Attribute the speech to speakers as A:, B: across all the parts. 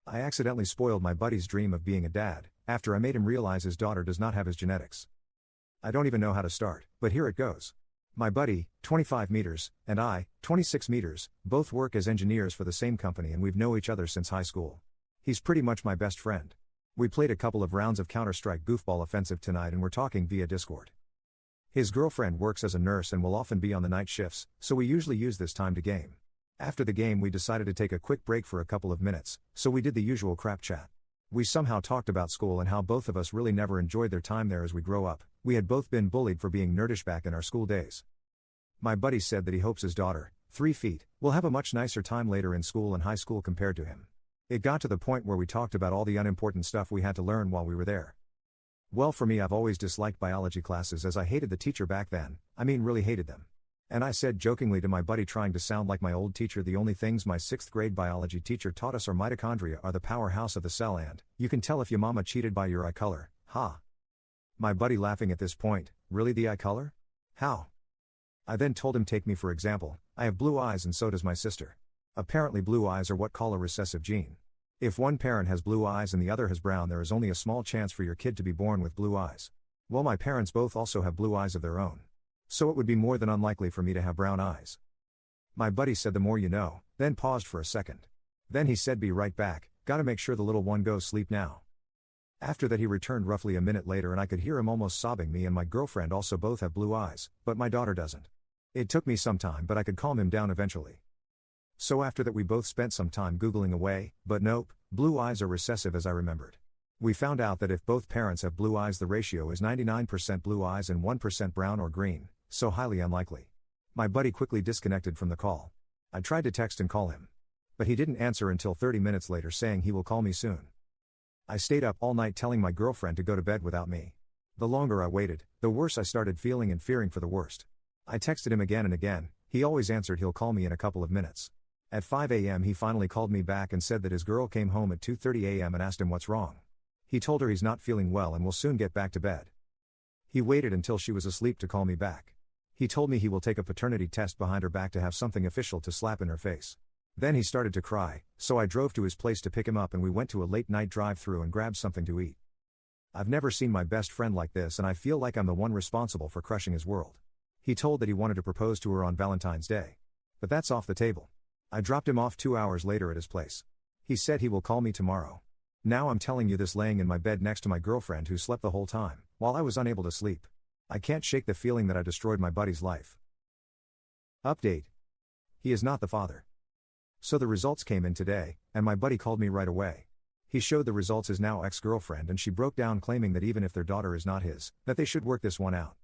A: I accidentally spoiled my buddy's dream of being a dad, after I made him realize his daughter does not have his genetics. I don't even know how to start, but here it goes. My buddy, 25 meters, and I, 26 meters, both work as engineers for the same company and we've known each other since high school. He's pretty much my best friend. We played a couple of rounds of Counter-Strike Goofball Offensive tonight and we're talking via Discord. His girlfriend works as a nurse and will often be on the night shifts, so we usually use this time to game. After the game we decided to take a quick break for a couple of minutes, so we did the usual crap chat. We somehow talked about school and how both of us really never enjoyed their time there as we grow up. We had both been bullied for being nerdish back in our school days. My buddy said that he hopes his daughter, 3 feet, will have a much nicer time later in school and high school compared to him. It got to the point where we talked about all the unimportant stuff we had to learn while we were there. Well, for me, I've always disliked biology classes as I hated the teacher back then, really hated them. And I said jokingly to my buddy, trying to sound like my old teacher, the only things my 6th grade biology teacher taught us are mitochondria are the powerhouse of the cell and, you can tell if your mama cheated by your eye color, ha. My buddy laughing at this point, really the eye color? How? I then told him, take me for example, I have blue eyes and so does my sister. Apparently blue eyes are what call a recessive gene. If one parent has blue eyes and the other has brown, there is only a small chance for your kid to be born with blue eyes. Well, my parents both also have blue eyes of their own. So it would be more than unlikely for me to have brown eyes. My buddy said the more you know, then paused for a second. Then he said, be right back, gotta make sure the little one goes sleep now. After that he returned roughly a minute later and I could hear him almost sobbing. Me and my girlfriend also both have blue eyes, but my daughter doesn't. It took me some time, but I could calm him down eventually. So after that we both spent some time Googling away, but nope, blue eyes are recessive as I remembered. We found out that if both parents have blue eyes the ratio is 99% blue eyes and 1% brown or green, so highly unlikely. My buddy quickly disconnected from the call. I tried to text and call him. But he didn't answer until 30 minutes later, saying he will call me soon. I stayed up all night telling my girlfriend to go to bed without me. The longer I waited, the worse I started feeling and fearing for the worst. I texted him again and again, he always answered he'll call me in a couple of minutes. At 5 a.m. he finally called me back and said that his girl came home at 2:30 a.m. and asked him what's wrong. He told her he's not feeling well and will soon get back to bed. He waited until she was asleep to call me back. He told me he will take a paternity test behind her back to have something official to slap in her face. Then he started to cry, so I drove to his place to pick him up and we went to a late night drive-through and grabbed something to eat. I've never seen my best friend like this and I feel like I'm the one responsible for crushing his world. He told that he wanted to propose to her on Valentine's Day. But that's off the table. I dropped him off 2 hours later at his place. He said he will call me tomorrow. Now I'm telling you this laying in my bed next to my girlfriend who slept the whole time, while I was unable to sleep. I can't shake the feeling that I destroyed my buddy's life. Update. He is not the father. So the results came in today, and my buddy called me right away. He showed the results his now ex-girlfriend and she broke down claiming that even if their daughter is not his, that they should work this one out.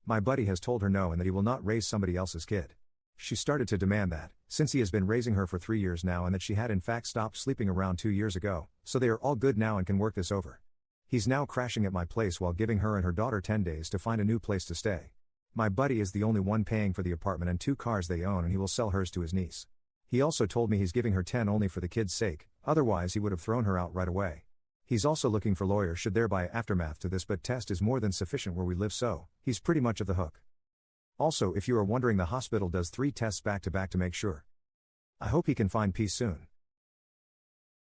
A: My buddy has told her no and that he will not raise somebody else's kid. She started to demand that, since he has been raising her for 3 years now and that she had in fact stopped sleeping around 2 years ago, so they are all good now and can work this over. He's now crashing at my place while giving her and her daughter 10 days to find a new place to stay. My buddy is the only one paying for the apartment and 2 cars they own and he will sell hers to his niece. He also told me he's giving her 10 only for the kid's sake, otherwise he would have thrown her out right away. He's also looking for lawyers should there be aftermath to this, but test is more than sufficient where we live, so he's pretty much of the hook. Also, if you are wondering, the hospital does 3 tests back to back to make sure. I hope he can find peace soon.